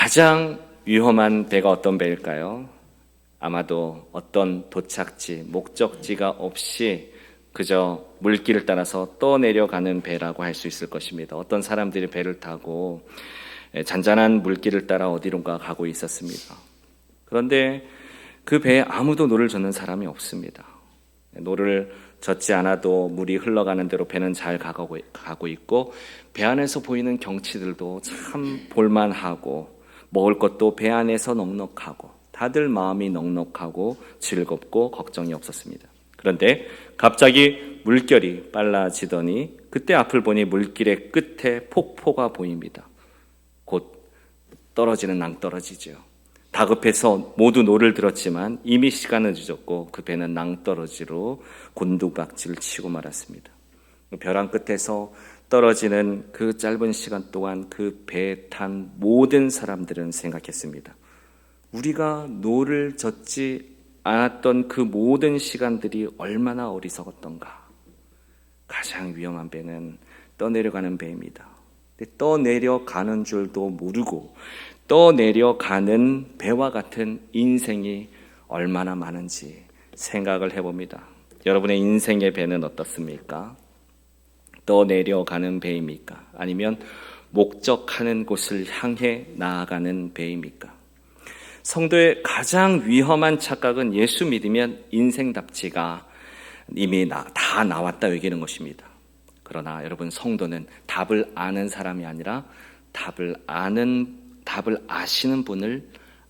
가장 위험한 배가 어떤 배일까요? 아마도 어떤 도착지, 목적지가 없이 그저 물길을 따라서 떠내려가는 배라고 할 수 있을 것입니다. 어떤 사람들이 배를 타고 잔잔한 물길을 따라 어디론가 가고 있었습니다. 그런데 그 배에 아무도 노를 젓는 사람이 없습니다. 노를 젓지 않아도 물이 흘러가는 대로 배는 잘 가고 있고, 배 안에서 보이는 경치들도 참 볼만하고, 먹을 것도 배 안에서 넉넉하고, 다들 마음이 넉넉하고 즐겁고 걱정이 없었습니다. 그런데 갑자기 물결이 빨라지더니 그때 앞을 보니 물길의 끝에 폭포가 보입니다. 곧 떨어지는 낭떠러지죠. 다급해서 모두 노를 들었지만 이미 시간은 늦었고 그 배는 낭떠러지로 곤두박질 치고 말았습니다. 벼랑 끝에서 떨어지는 그 짧은 시간 동안 그 배에 탄 모든 사람들은 생각했습니다. 우리가 노를 젓지 않았던 그 모든 시간들이 얼마나 어리석었던가. 가장 위험한 배는 떠내려가는 배입니다. 떠내려가는 줄도 모르고 떠내려가는 배와 같은 인생이 얼마나 많은지 생각을 해봅니다. 여러분의 인생의 배는 어떻습니까? 떠내려가는 배입니까? 아니면 목적하는 곳을 향해 나아가는 배입니까? 성도의 가장 위험한 착각은 예수 믿으면 인생답지가 이미 다 나왔다 여기는 것입니다. 그러나 여러분, 성도는 답을 아는 사람이 아니라 답을 아시는 분을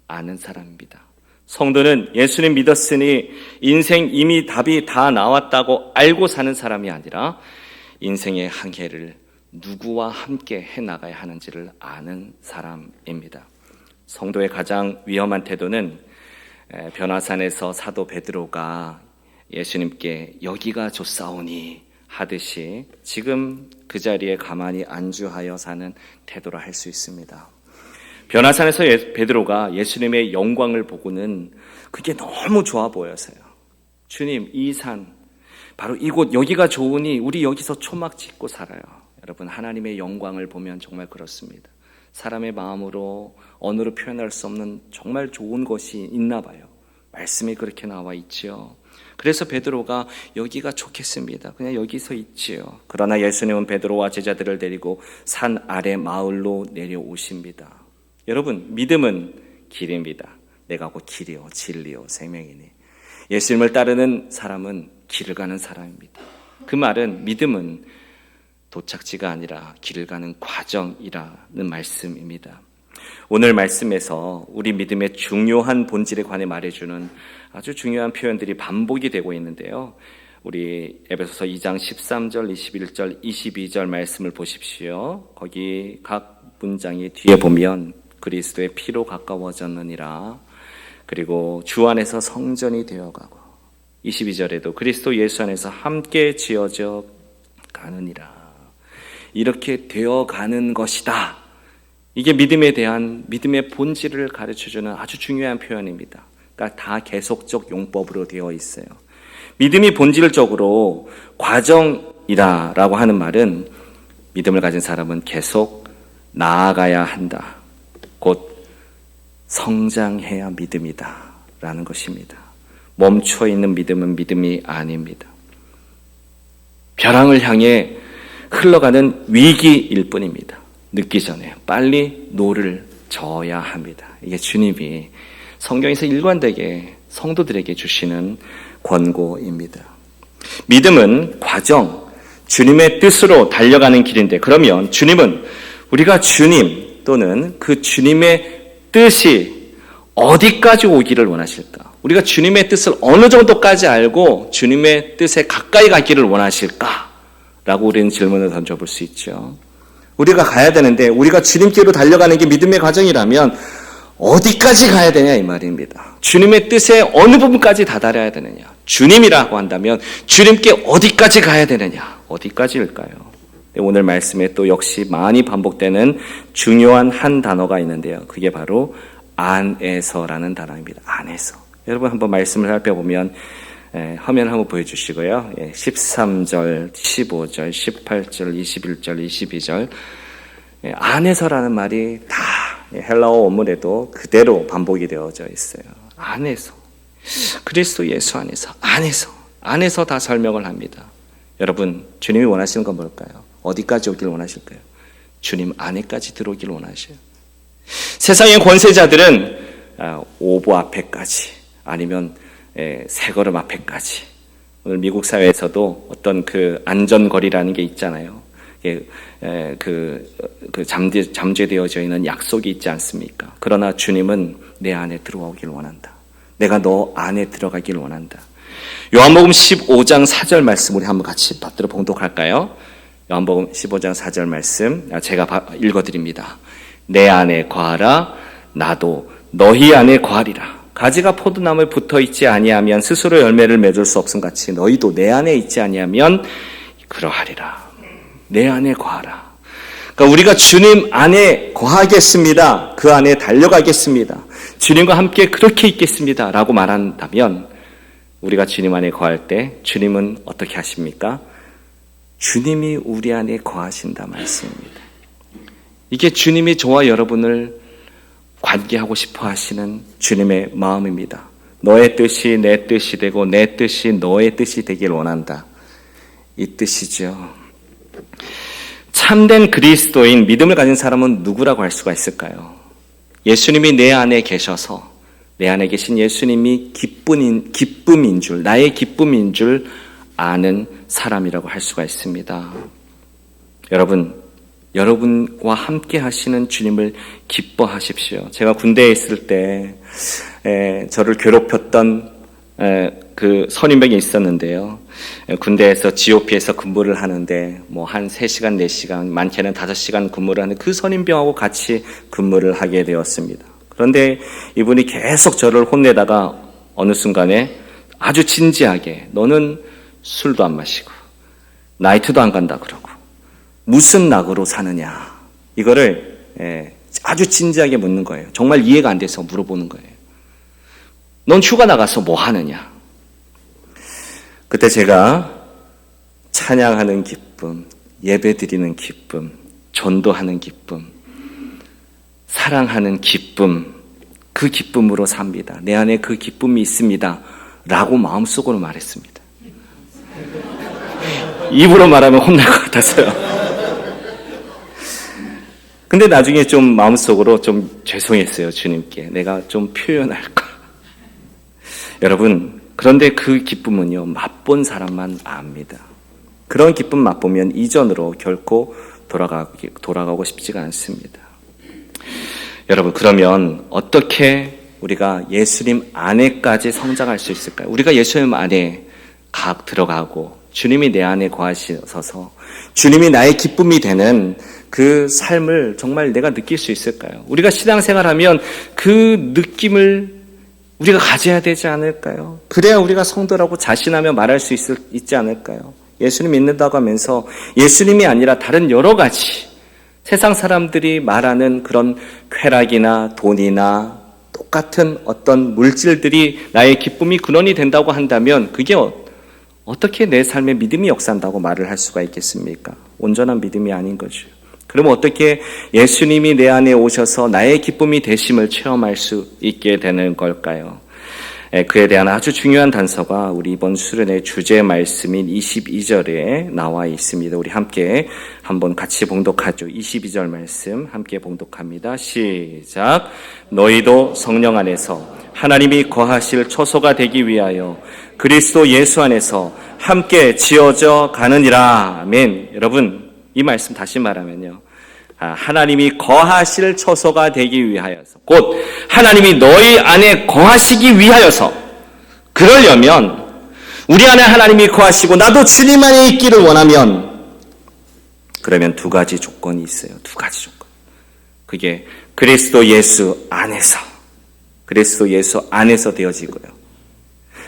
아는 사람입니다. 성도는 예수님 믿었으니 인생 이미 답이 다 나왔다고 알고 사는 사람이 아니라 인생의 항해를 누구와 함께 해나가야 하는지를 아는 사람입니다. 성도의 가장 위험한 태도는 변화산에서 사도 베드로가 예수님께 여기가 좋사오니 하듯이 지금 그 자리에 가만히 안주하여 사는 태도라 할 수 있습니다. 변화산에서 베드로가 예수님의 영광을 보고는 그게 너무 좋아 보여서요. 주님, 이 산, 바로 이곳 여기가 좋으니 우리 여기서 초막 짓고 살아요. 여러분, 하나님의 영광을 보면 정말 그렇습니다. 사람의 마음으로 언어로 표현할 수 없는 정말 좋은 것이 있나 봐요. 말씀이 그렇게 나와 있지요. 그래서 베드로가 여기가 좋겠습니다. 그냥 여기서 있지요. 그러나 예수님은 베드로와 제자들을 데리고 산 아래 마을로 내려오십니다. 여러분, 믿음은 길입니다. 내가 곧 길이요 진리요 생명이니. 예수님을 따르는 사람은 길을 가는 사람입니다. 그 말은 믿음은 도착지가 아니라 길을 가는 과정이라는 말씀입니다. 오늘 말씀에서 우리 믿음의 중요한 본질에 관해 말해주는 아주 중요한 표현들이 반복이 되고 있는데요. 우리 에베소서 2장 13절, 21절, 22절 말씀을 보십시오. 거기 각 문장이 뒤에 보면 그리스도의 피로 가까워졌느니라, 그리고 주 안에서 성전이 되어가고, 22절에도 그리스도 예수 안에서 함께 지어져 가느니라, 이렇게 되어가는 것이다. 이게 믿음에 대한 믿음의 본질을 가르쳐주는 아주 중요한 표현입니다. 그러니까 다 계속적 용법으로 되어 있어요. 믿음이 본질적으로 과정이다라고 하는 말은 믿음을 가진 사람은 계속 나아가야 한다. 곧 성장해야 믿음이다 라는 것입니다. 멈춰있는 믿음은 믿음이 아닙니다. 벼랑을 향해 흘러가는 위기일 뿐입니다. 늦기 전에 빨리 노를 저어야 합니다. 이게 주님이 성경에서 일관되게 성도들에게 주시는 권고입니다. 믿음은 과정, 주님의 뜻으로 달려가는 길인데, 그러면 주님은 우리가 주님 또는 그 주님의 뜻이 어디까지 오기를 원하실까? 우리가 주님의 뜻을 어느 정도까지 알고 주님의 뜻에 가까이 가기를 원하실까? 라고 우리는 질문을 던져볼 수 있죠. 우리가 가야 되는데, 우리가 주님께로 달려가는 게 믿음의 과정이라면 어디까지 가야 되냐 이 말입니다. 주님의 뜻에 어느 부분까지 다다려야 되느냐. 주님이라고 한다면 주님께 어디까지 가야 되느냐. 어디까지일까요? 오늘 말씀에 또 역시 많이 반복되는 중요한 한 단어가 있는데요. 그게 바로 안에서라는 단어입니다. 안에서. 여러분 한번 말씀을 살펴보면 화면 한번 보여주시고요. 13절, 15절, 18절, 21절, 22절 안에서라는 말이 다 헬라어 원문에도 그대로 반복이 되어져 있어요. 안에서, 그리스도 예수 안에서 다 설명을 합니다. 여러분, 주님이 원하시는 건 뭘까요? 어디까지 오길 원하실까요? 주님 안에까지 들어오길 원하셔요. 세상의 권세자들은 오보 앞에까지, 아니면 세 걸음 앞에까지. 오늘 미국 사회에서도 어떤 그 안전거리라는 게 있잖아요. 잠재되어져 있는 약속이 있지 않습니까? 그러나 주님은 내 안에 들어오길 원한다. 내가 너 안에 들어가길 원한다. 요한복음 15장 4절 말씀 우리 한번 같이 받들어 봉독할까요? 요한복음 15장 4절 말씀 제가 읽어드립니다. 내 안에 거하라, 나도 너희 안에 거하리라. 가지가 포도나무에 붙어있지 아니하면 스스로 열매를 맺을 수 없음 같이 너희도 내 안에 있지 아니하면 그러하리라. 내 안에 거하라. 그러니까 우리가 주님 안에 거하겠습니다. 그 안에 달려가겠습니다. 주님과 함께 그렇게 있겠습니다. 라고 말한다면 우리가 주님 안에 거할 때 주님은 어떻게 하십니까? 주님이 우리 안에 거하신다 말씀입니다. 이게 주님이 저와 여러분을 관계하고 싶어 하시는 주님의 마음입니다. 너의 뜻이 내 뜻이 되고 내 뜻이 너의 뜻이 되길 원한다. 이 뜻이죠. 참된 그리스도인 믿음을 가진 사람은 누구라고 할 수가 있을까요? 예수님이 내 안에 계셔서 내 안에 계신 예수님이 기쁨인 줄, 나의 기쁨인 줄 아는 사람이라고 할 수가 있습니다. 여러분과 함께 하시는 주님을 기뻐하십시오. 제가 군대에 있을 때 저를 괴롭혔던 그 선임병이 있었는데요. 군대에서 GOP에서 근무를 하는데 한 3시간, 4시간, 많게는 5시간 근무를 하는데 그 선임병하고 같이 근무를 하게 되었습니다. 그런데 이분이 계속 저를 혼내다가 어느 순간에 아주 진지하게 너는 술도 안 마시고 나이트도 안 간다 그러고 무슨 낙으로 사느냐, 이거를 아주 진지하게 묻는 거예요. 정말 이해가 안 돼서 물어보는 거예요. 넌 휴가 나가서 뭐 하느냐? 그때 제가 찬양하는 기쁨, 예배드리는 기쁨, 전도하는 기쁨, 사랑하는 기쁨, 그 기쁨으로 삽니다. 내 안에 그 기쁨이 있습니다. 라고 마음속으로 말했습니다. 입으로 말하면 혼날 것 같아서요. 근데 나중에 좀 마음속으로 좀 죄송했어요. 주님께. 내가 좀 표현할까. 여러분, 그런데 그 기쁨은요, 맛본 사람만 압니다. 그런 기쁨 맛보면 이전으로 결코 돌아가고 싶지가 않습니다. 여러분, 그러면 어떻게 우리가 예수님 안에까지 성장할 수 있을까요? 우리가 예수님 안에 들어가고 주님이 내 안에 거하셔서 주님이 나의 기쁨이 되는 그 삶을 정말 내가 느낄 수 있을까요? 우리가 신앙생활하면 그 느낌을 우리가 가져야 되지 않을까요? 그래야 우리가 성도라고 자신하며 말할 수 있지 않을까요? 예수님 믿는다고 하면서 예수님이 아니라 다른 여러 가지 세상 사람들이 말하는 그런 쾌락이나 돈이나 똑같은 어떤 물질들이 나의 기쁨이 근원이 된다고 한다면 그게 어떻게 내 삶에 믿음이 역사한다고 말을 할 수가 있겠습니까? 온전한 믿음이 아닌 거죠. 그러면 어떻게 예수님이 내 안에 오셔서 나의 기쁨이 되심을 체험할 수 있게 되는 걸까요? 그에 대한 아주 중요한 단서가 우리 이번 수련의 주제 말씀인 22절에 나와 있습니다. 우리 함께 한번 같이 봉독하죠. 22절 말씀 함께 봉독합니다. 시작. 너희도 성령 안에서 하나님이 거하실 처소가 되기 위하여 그리스도 예수 안에서 함께 지어져 가느니라. 아멘. 여러분, 이 말씀 다시 말하면요, 하나님이 거하실 처소가 되기 위하여서, 곧 하나님이 너희 안에 거하시기 위하여서, 그러려면 우리 안에 하나님이 거하시고 나도 주님 안에 있기를 원하면, 그러면 두 가지 조건이 있어요. 두 가지 조건. 그게 그리스도 예수 안에서 되어지고요.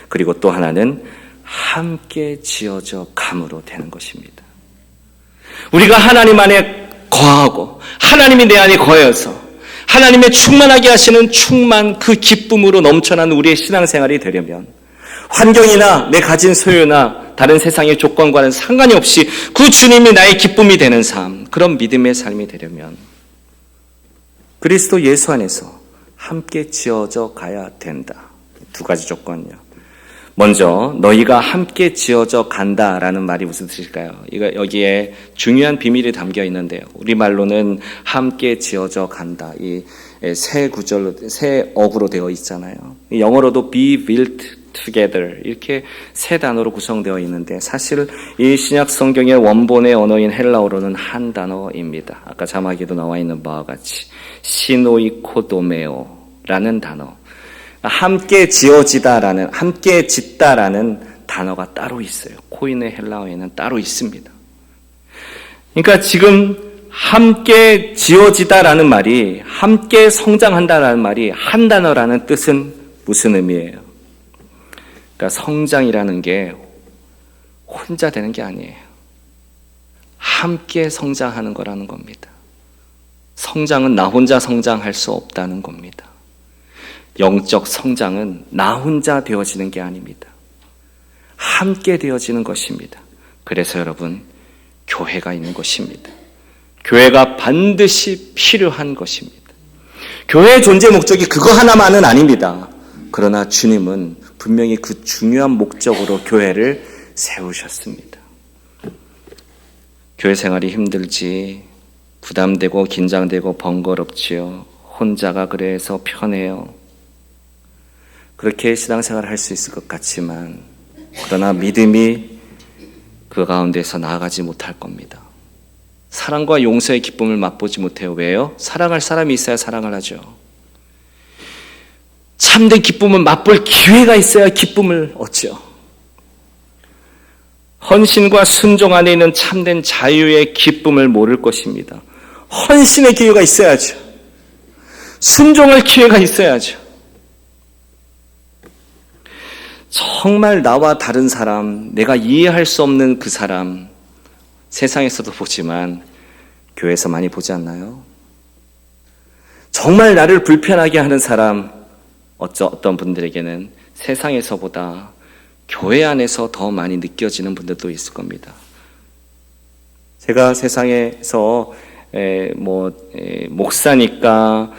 그리고 또 하나는 함께 지어져 감으로 되는 것입니다. 우리가 하나님 안에 거하고 하나님이 내 안에 거여서 하나님의 충만하게 하시는 충만, 그 기쁨으로 넘쳐나는 우리의 신앙생활이 되려면 환경이나 내 가진 소유나 다른 세상의 조건과는 상관이 없이 그 주님이 나의 기쁨이 되는 삶, 그런 믿음의 삶이 되려면 그리스도 예수 안에서 함께 지어져 가야 된다. 두 가지 조건이요. 먼저 너희가 함께 지어져 간다라는 말이 무슨 뜻일까요? 여기에 중요한 비밀이 담겨 있는데요. 우리말로는 함께 지어져 간다. 이 세 구절로, 세 어구로 되어 있잖아요. 영어로도 be built together 이렇게 세 단어로 구성되어 있는데 사실 이 신약 성경의 원본의 언어인 헬라어로는 한 단어입니다. 아까 자막에도 나와 있는 바와 같이 시노이코도메오라는 단어. 함께 지어지다라는, 함께 짓다라는 단어가 따로 있어요. 코인의 헬라어에는 따로 있습니다. 그러니까 지금 함께 지어지다라는 말이, 함께 성장한다라는 말이 한 단어라는 뜻은 무슨 의미예요? 그러니까 성장이라는 게 혼자 되는 게 아니에요. 함께 성장하는 거라는 겁니다. 성장은 나 혼자 성장할 수 없다는 겁니다. 영적 성장은 나 혼자 되어지는 게 아닙니다. 함께 되어지는 것입니다. 그래서 여러분, 교회가 있는 것입니다. 교회가 반드시 필요한 것입니다. 교회의 존재 목적이 그거 하나만은 아닙니다. 그러나 주님은 분명히 그 중요한 목적으로 교회를 세우셨습니다. 교회 생활이 힘들지, 부담되고 긴장되고 번거롭지요. 혼자가 그래서 편해요. 그렇게 신앙생활을 할 수 있을 것 같지만, 그러나 믿음이 그 가운데서 나아가지 못할 겁니다. 사랑과 용서의 기쁨을 맛보지 못해요. 왜요? 사랑할 사람이 있어야 사랑을 하죠. 참된 기쁨을 맛볼 기회가 있어야 기쁨을 얻죠. 헌신과 순종 안에 있는 참된 자유의 기쁨을 모를 것입니다. 헌신의 기회가 있어야죠. 순종할 기회가 있어야죠. 정말 나와 다른 사람, 내가 이해할 수 없는 그 사람, 세상에서도 보지만 교회에서 많이 보지 않나요? 정말 나를 불편하게 하는 사람, 어떤 분들에게는 세상에서보다 교회 안에서 더 많이 느껴지는 분들도 있을 겁니다. 제가 세상에서 목사니까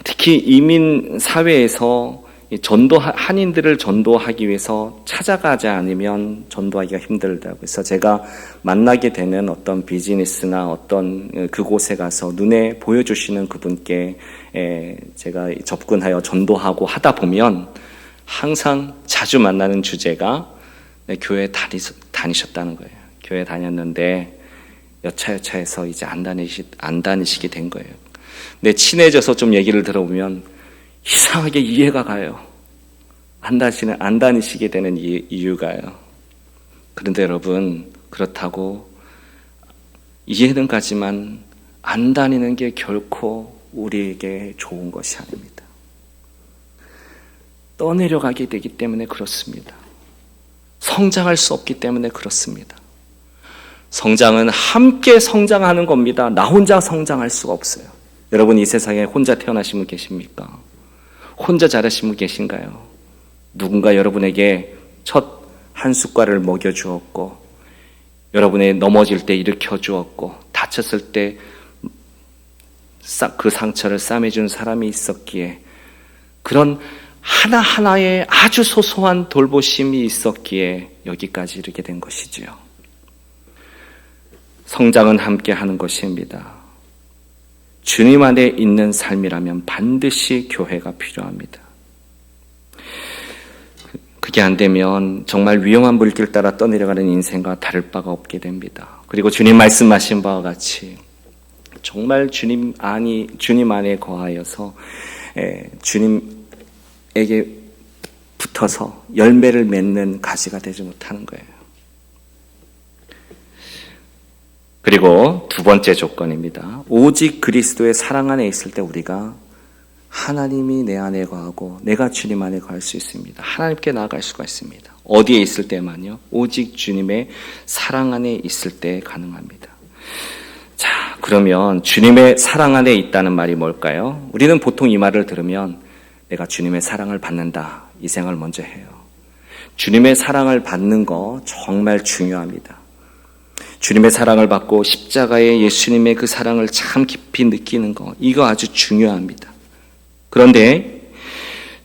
특히 이민 사회에서 한인들을 전도하기 위해서 찾아가지 않으면 전도하기가 힘들다고 해서 제가 만나게 되는 어떤 비즈니스나 어떤 그곳에 가서 눈에 보여주시는 그분께 제가 접근하여 전도하고 하다 보면 항상 자주 만나는 주제가 교회 다니셨다는 거예요. 교회 다녔는데 여차여차해서 이제 안 다니시게 된 거예요. 근데 친해져서 좀 얘기를 들어보면 이상하게 이해가 가요. 안 다니시게 되는 이유가요. 그런데 여러분, 그렇다고 이해는 가지만 안 다니는 게 결코 우리에게 좋은 것이 아닙니다. 떠내려가게 되기 때문에 그렇습니다. 성장할 수 없기 때문에 그렇습니다. 성장은 함께 성장하는 겁니다. 나 혼자 성장할 수가 없어요. 여러분, 이 세상에 혼자 태어나신 분 계십니까? 혼자 자라신 분 계신가요? 누군가 여러분에게 첫 한 숟갈을 먹여주었고, 여러분의 넘어질 때 일으켜 주었고, 다쳤을 때 그 상처를 싸매준 사람이 있었기에, 그런 하나하나의 아주 소소한 돌보심이 있었기에 여기까지 이르게 된 것이지요. 성장은 함께 하는 것입니다. 주님 안에 있는 삶이라면 반드시 교회가 필요합니다. 그게 안 되면 정말 위험한 물길 따라 떠내려가는 인생과 다를 바가 없게 됩니다. 그리고 주님 말씀하신 바와 같이 정말 주님 안에 거하여서 주님에게 붙어서 열매를 맺는 가지가 되지 못하는 거예요. 그리고 두 번째 조건입니다. 오직 그리스도의 사랑 안에 있을 때 우리가 하나님이 내 안에 거하고 내가 주님 안에 거할 수 있습니다. 하나님께 나아갈 수가 있습니다. 어디에 있을 때만요? 오직 주님의 사랑 안에 있을 때 가능합니다. 자, 그러면 주님의 사랑 안에 있다는 말이 뭘까요? 우리는 보통 이 말을 들으면 내가 주님의 사랑을 받는다, 이 생각을 먼저 해요. 주님의 사랑을 받는 거 정말 중요합니다. 주님의 사랑을 받고 십자가의 예수님의 그 사랑을 참 깊이 느끼는 거, 이거 아주 중요합니다. 그런데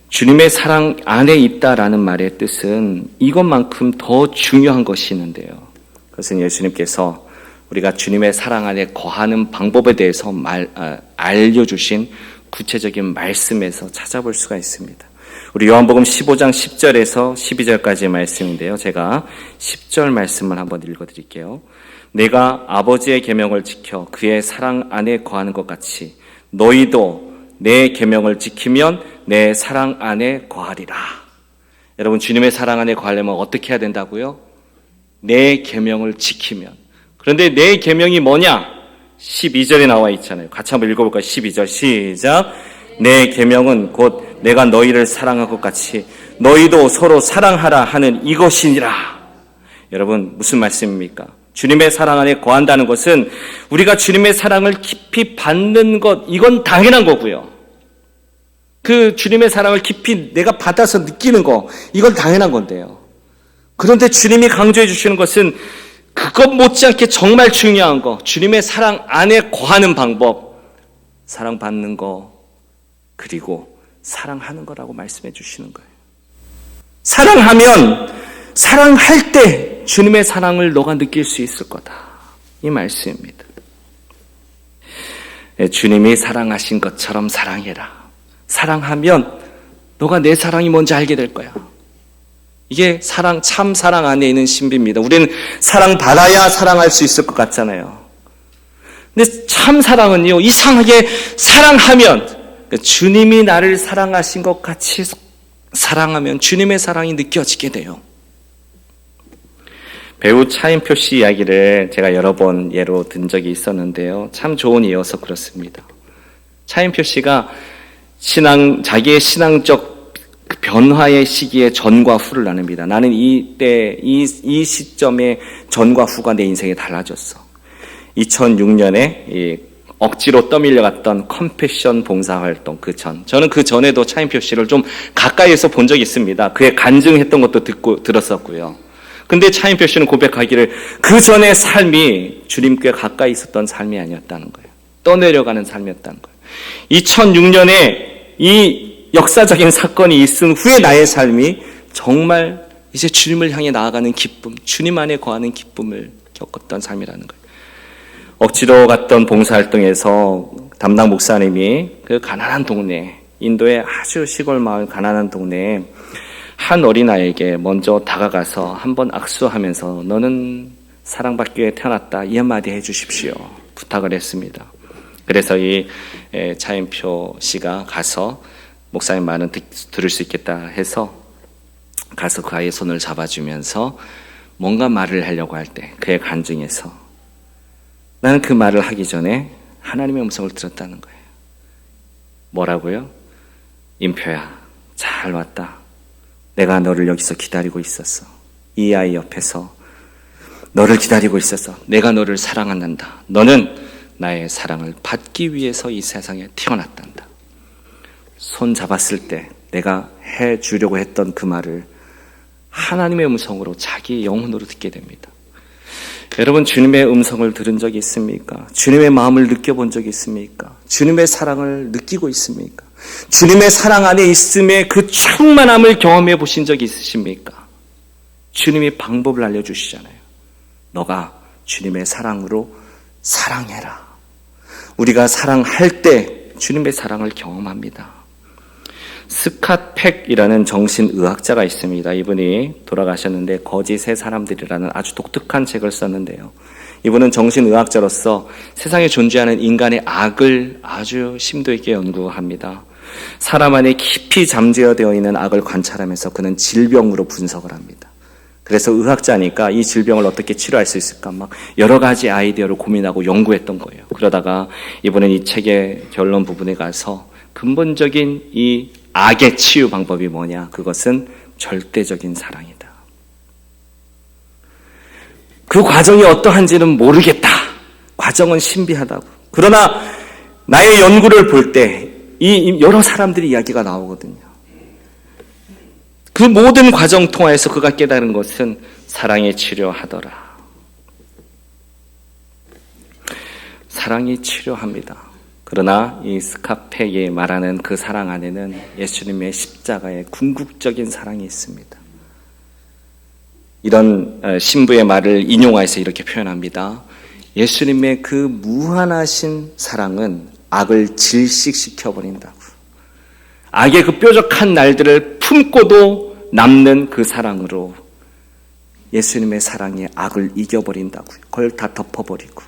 주님의 사랑 안에 있다라는 말의 뜻은 이것만큼 더 중요한 것이 있는데요. 그것은 예수님께서 우리가 주님의 사랑 안에 거하는 방법에 대해서 알려주신 구체적인 말씀에서 찾아볼 수가 있습니다. 우리 요한복음 15장 10절에서 12절까지의 말씀인데요. 제가 10절 말씀을 한번 읽어드릴게요. 내가 아버지의 계명을 지켜 그의 사랑 안에 거하는 것 같이 너희도 내 계명을 지키면 내 사랑 안에 거하리라. 여러분, 주님의 사랑 안에 거하려면 어떻게 해야 된다고요? 내 계명을 지키면. 그런데 내 계명이 뭐냐? 12절에 나와 있잖아요. 같이 한번 읽어볼까요? 12절 시작. 내 계명은 곧 내가 너희를 사랑한 것 같이 너희도 서로 사랑하라 하는 이것이니라. 여러분, 무슨 말씀입니까? 주님의 사랑 안에 거한다는 것은 우리가 주님의 사랑을 깊이 받는 것, 이건 당연한 거고요. 그 주님의 사랑을 깊이 내가 받아서 느끼는 거, 이건 당연한 건데요. 그런데 주님이 강조해 주시는 것은 그것 못지않게 정말 중요한 거, 주님의 사랑 안에 거하는 방법, 사랑받는 거, 그리고 사랑하는 거라고 말씀해 주시는 거예요. 사랑하면, 사랑할 때 주님의 사랑을 너가 느낄 수 있을 거다. 이 말씀입니다. 주님이 사랑하신 것처럼 사랑해라. 사랑하면 너가 내 사랑이 뭔지 알게 될 거야. 이게 사랑, 참 사랑 안에 있는 신비입니다. 우리는 사랑받아야 사랑할 수 있을 것 같잖아요. 근데 참 사랑은요, 이상하게 사랑하면, 주님이 나를 사랑하신 것 같이 사랑하면 주님의 사랑이 느껴지게 돼요. 배우 차인표 씨 이야기를 제가 여러 번 예로 든 적이 있었는데요. 참 좋은 예여서 그렇습니다. 차인표 씨가 자기의 신앙적 변화의 시기에 전과 후를 나눕니다. 나는 이때, 이 시점에 전과 후가 내 인생에 달라졌어. 2006년에 억지로 떠밀려갔던 컴패션 봉사활동 저는 그 전에도 차인표 씨를 좀 가까이에서 본 적이 있습니다. 그의 간증했던 것도 들었었고요. 근데 차인표 씨는 고백하기를 그 전의 삶이 주님께 가까이 있었던 삶이 아니었다는 거예요. 떠내려가는 삶이었다는 거예요. 2006년에 이 역사적인 사건이 있은 후에 나의 삶이 정말 이제 주님을 향해 나아가는 기쁨, 주님 안에 거하는 기쁨을 겪었던 삶이라는 거예요. 억지로 갔던 봉사활동에서 담당 목사님이 그 가난한 동네, 인도의 아주 시골 마을 가난한 동네에 한 어린아이에게 먼저 다가가서 한번 악수하면서 너는 사랑받기 위해 태어났다, 이 한마디 해주십시오 부탁을 했습니다. 그래서 이 차인표 씨가 가서 목사님 말은 들을 수 있겠다 해서 가서 그 아이의 손을 잡아주면서 뭔가 말을 하려고 할 때 그의 간증에서 나는 그 말을 하기 전에 하나님의 음성을 들었다는 거예요. 뭐라고요? 임표야, 잘 왔다. 내가 너를 여기서 기다리고 있었어. 이 아이 옆에서 너를 기다리고 있었어. 내가 너를 사랑한단다. 너는 나의 사랑을 받기 위해서 이 세상에 태어났단다. 손 잡았을 때 내가 해주려고 했던 그 말을 하나님의 음성으로 자기 영혼으로 듣게 됩니다. 여러분, 주님의 음성을 들은 적이 있습니까? 주님의 마음을 느껴본 적이 있습니까? 주님의 사랑을 느끼고 있습니까? 주님의 사랑 안에 있음의 그 충만함을 경험해 보신 적이 있으십니까? 주님이 방법을 알려주시잖아요. 너가 주님의 사랑으로 사랑해라. 우리가 사랑할 때 주님의 사랑을 경험합니다. 스캇 팩이라는 정신의학자가 있습니다. 이분이 돌아가셨는데 거짓의 사람들이라는 아주 독특한 책을 썼는데요. 이분은 정신의학자로서 세상에 존재하는 인간의 악을 아주 심도 있게 연구합니다. 사람 안에 깊이 잠재되어 있는 악을 관찰하면서 그는 질병으로 분석을 합니다. 그래서 의학자니까 이 질병을 어떻게 치료할 수 있을까 막 여러 가지 아이디어를 고민하고 연구했던 거예요. 그러다가 이분은 이 책의 결론 부분에 가서 근본적인 이 악의 치유 방법이 뭐냐? 그것은 절대적인 사랑이다. 그 과정이 어떠한지는 모르겠다. 과정은 신비하다고. 그러나 나의 연구를 볼 때 이 여러 사람들의 이야기가 나오거든요. 그 모든 과정 통해서 그가 깨달은 것은 사랑의 치료하더라. 사랑이 치료합니다. 그러나 이 스카페에 말하는 그 사랑 안에는 예수님의 십자가의 궁극적인 사랑이 있습니다. 이런 신부의 말을 인용해서 이렇게 표현합니다. 예수님의 그 무한하신 사랑은 악을 질식시켜버린다고. 악의 그 뾰족한 날들을 품고도 남는 그 사랑으로 예수님의 사랑이 악을 이겨버린다고요. 그걸 다 덮어버리고.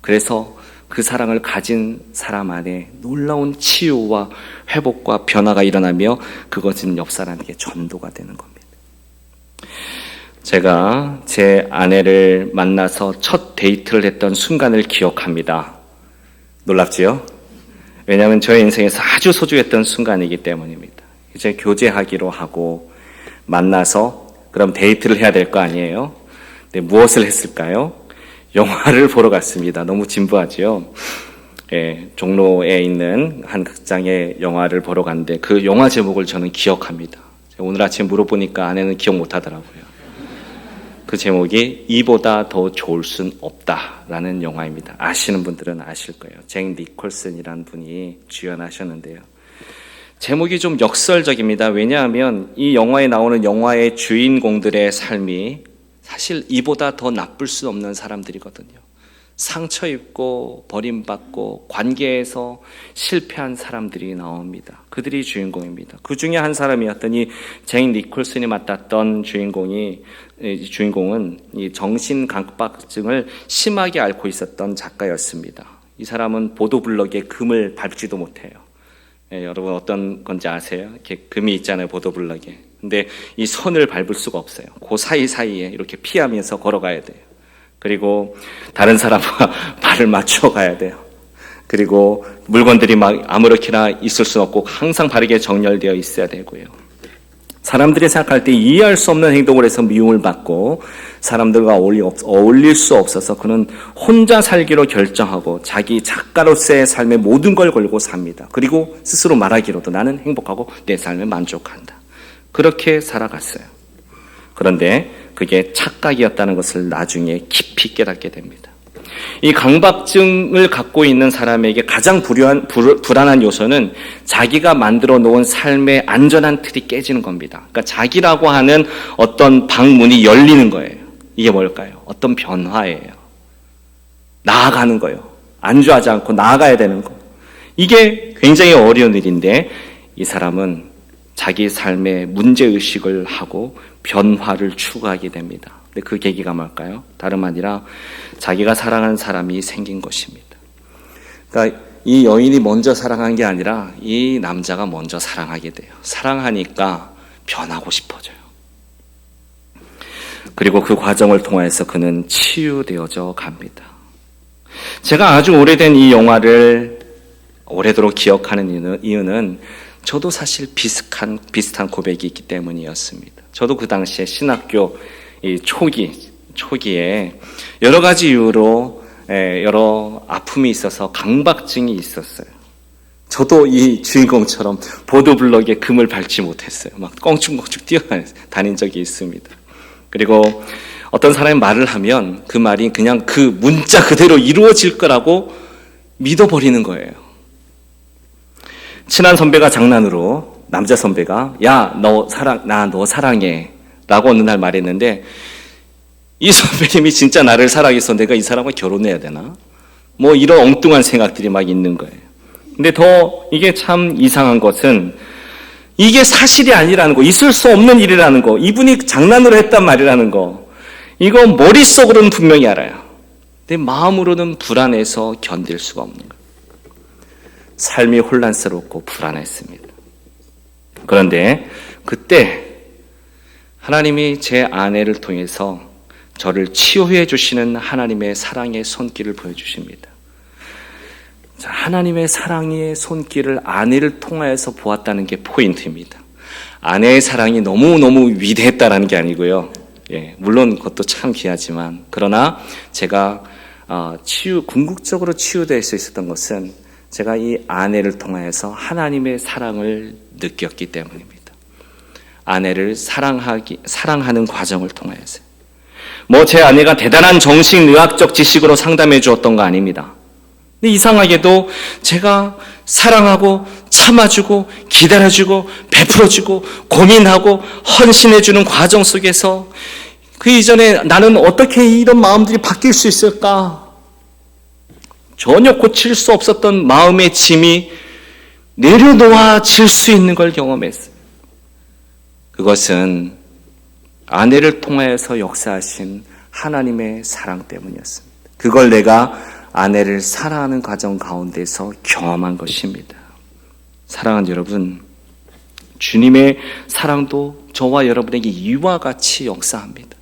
그래서 그 사랑을 가진 사람 안에 놀라운 치유와 회복과 변화가 일어나며 그것은 옆 사람에게 전도가 되는 겁니다. 제가 제 아내를 만나서 첫 데이트를 했던 순간을 기억합니다. 놀랍지요? 왜냐하면 저의 인생에서 아주 소중했던 순간이기 때문입니다. 이제 교제하기로 하고 만나서 그럼 데이트를 해야 될 거 아니에요? 근데 무엇을 했을까요? 영화를 보러 갔습니다. 너무 진부하지요? 예, 종로에 있는 한 극장에 영화를 보러 갔는데 그 영화 제목을 저는 기억합니다. 오늘 아침 물어보니까 아내는 기억 못 하더라고요. 그 제목이 이보다 더 좋을 순 없다라는 영화입니다. 아시는 분들은 아실 거예요. 잭 니콜슨이라는 분이 주연하셨는데요. 제목이 좀 역설적입니다. 왜냐하면 이 영화에 나오는 영화의 주인공들의 삶이 사실 이보다 더 나쁠 수 없는 사람들이거든요. 상처 입고 버림받고 관계에서 실패한 사람들이 나옵니다. 그들이 주인공입니다. 그 중에 한 사람이었더니 잭 니콜슨이 맡았던 주인공은 이 정신강박증을 심하게 앓고 있었던 작가였습니다. 이 사람은 보도블럭에 금을 밟지도 못해요. 예, 여러분 어떤 건지 아세요? 이렇게 금이 있잖아요, 보도블럭에. 근데 이 선을 밟을 수가 없어요. 그 사이사이에 이렇게 피하면서 걸어가야 돼요. 그리고 다른 사람과 발을 맞춰 가야 돼요. 그리고 물건들이 막 아무렇게나 있을 수 없고 항상 바르게 정렬되어 있어야 되고요. 사람들이 생각할 때 이해할 수 없는 행동을 해서 미움을 받고 사람들과 어울릴 수 없어서 그는 혼자 살기로 결정하고 자기 작가로서의 삶의 모든 걸 걸고 삽니다. 그리고 스스로 말하기로도 나는 행복하고 내 삶에 만족한다. 그렇게 살아갔어요. 그런데 그게 착각이었다는 것을 나중에 깊이 깨닫게 됩니다. 이 강박증을 갖고 있는 사람에게 가장 불안한 요소는 자기가 만들어 놓은 삶의 안전한 틀이 깨지는 겁니다. 그러니까 자기라고 하는 어떤 방문이 열리는 거예요. 이게 뭘까요? 어떤 변화예요. 나아가는 거예요. 안주하지 않고 나아가야 되는 거. 이게 굉장히 어려운 일인데 이 사람은 자기 삶의 문제의식을 하고 변화를 추구하게 됩니다. 근데 그 계기가 뭘까요? 다름 아니라 자기가 사랑하는 사람이 생긴 것입니다. 그러니까 이 여인이 먼저 사랑한 게 아니라 이 남자가 먼저 사랑하게 돼요. 사랑하니까 변하고 싶어져요. 그리고 그 과정을 통해서 그는 치유되어져 갑니다. 제가 아주 오래된 이 영화를 오래도록 기억하는 이유는 저도 사실 비슷한 고백이 있기 때문이었습니다. 저도 그 당시에 신학교 초기에 여러 가지 이유로 여러 아픔이 있어서 강박증이 있었어요. 저도 이 주인공처럼 보도블럭에 금을 밟지 못했어요. 막 껑충껑충 뛰어다닌 적이 있습니다. 그리고 어떤 사람이 말을 하면 그 말이 그냥 그 문자 그대로 이루어질 거라고 믿어버리는 거예요. 친한 선배가 장난으로 남자 선배가 야, 너 사랑해 라고 어느 날 말했는데 이 선배님이 진짜 나를 사랑해서 내가 이 사람과 결혼해야 되나? 뭐 이런 엉뚱한 생각들이 막 있는 거예요. 근데 더 이게 참 이상한 것은 이게 사실이 아니라는 거, 있을 수 없는 일이라는 거, 이분이 장난으로 했단 말이라는 거, 이거 머릿속으로는 분명히 알아요. 근데 마음으로는 불안해서 견딜 수가 없는 거예요. 삶이 혼란스럽고 불안했습니다. 그런데 그때 하나님이 제 아내를 통해서 저를 치유해 주시는 하나님의 사랑의 손길을 보여주십니다. 자, 하나님의 사랑의 손길을 아내를 통하여서 보았다는 게 포인트입니다. 아내의 사랑이 너무너무 위대했다라는 게 아니고요. 예, 물론 그것도 참 귀하지만 그러나 제가 궁극적으로 치유될 수 있었던 것은 제가 이 아내를 통하여서 하나님의 사랑을 느꼈기 때문입니다. 아내를 사랑하는 과정을 통하여서. 제 아내가 대단한 정신의학적 지식으로 상담해 주었던 거 아닙니다. 근데 이상하게도 제가 사랑하고 참아주고 기다려주고 베풀어주고 고민하고 헌신해주는 과정 속에서 그 이전에 나는 어떻게 이런 마음들이 바뀔 수 있을까? 전혀 고칠 수 없었던 마음의 짐이 내려놓아질 수 있는 걸 경험했어요. 그것은 아내를 통하여서 역사하신 하나님의 사랑 때문이었습니다. 그걸 내가 아내를 사랑하는 과정 가운데서 경험한 것입니다. 사랑하는 여러분, 주님의 사랑도 저와 여러분에게 이와 같이 역사합니다.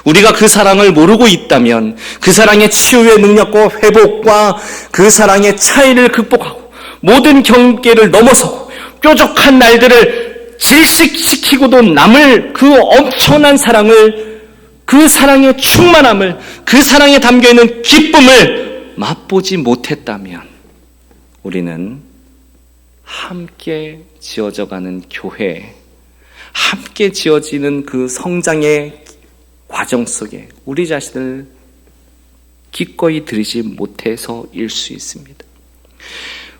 우리가 그 사랑을 모르고 있다면 그 사랑의 치유의 능력과 회복과 그 사랑의 차이를 극복하고 모든 경계를 넘어서고 뾰족한 날들을 질식시키고도 남을 그 엄청난 사랑을, 그 사랑의 충만함을, 그 사랑에 담겨있는 기쁨을 맛보지 못했다면 우리는 함께 지어져가는 교회, 함께 지어지는 그 성장의 과정 속에 우리 자신을 기꺼이 들이지 못해서일 수 있습니다.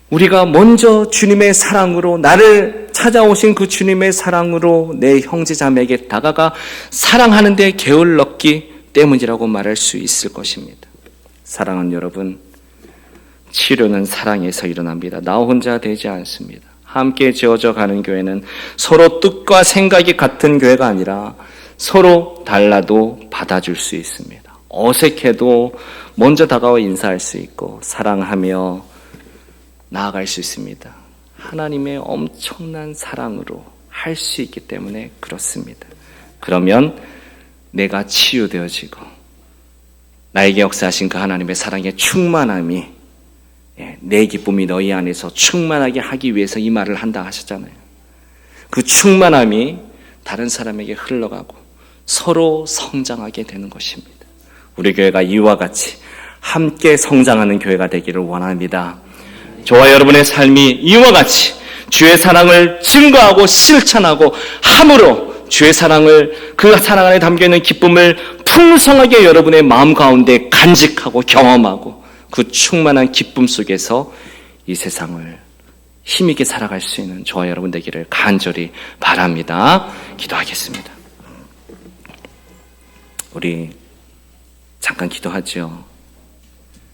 우리가 먼저 주님의 사랑으로, 나를 찾아오신 그 주님의 사랑으로 내 형제 자매에게 다가가 사랑하는 데 게을렀기 때문이라고 말할 수 있을 것입니다. 사랑하는 여러분, 치료는 사랑에서 일어납니다. 나 혼자 되지 않습니다. 함께 지어져 가는 교회는 서로 뜻과 생각이 같은 교회가 아니라 서로 달라도 받아줄 수 있습니다. 어색해도 먼저 다가와 인사할 수 있고 사랑하며 나아갈 수 있습니다. 하나님의 엄청난 사랑으로 할 수 있기 때문에 그렇습니다. 그러면 내가 치유되어지고 나에게 역사하신 그 하나님의 사랑의 충만함이, 내 기쁨이 너희 안에서 충만하게 하기 위해서 이 말을 한다 하셨잖아요. 그 충만함이 다른 사람에게 흘러가고 서로 성장하게 되는 것입니다. 우리 교회가 이와 같이 함께 성장하는 교회가 되기를 원합니다. 저와 여러분의 삶이 이와 같이 주의 사랑을 증거하고 실천하고 함으로 주의 사랑을, 그 사랑 안에 담겨있는 기쁨을 풍성하게 여러분의 마음 가운데 간직하고 경험하고 그 충만한 기쁨 속에서 이 세상을 힘있게 살아갈 수 있는 저와 여러분 되기를 간절히 바랍니다. 기도하겠습니다. 우리 잠깐 기도하죠.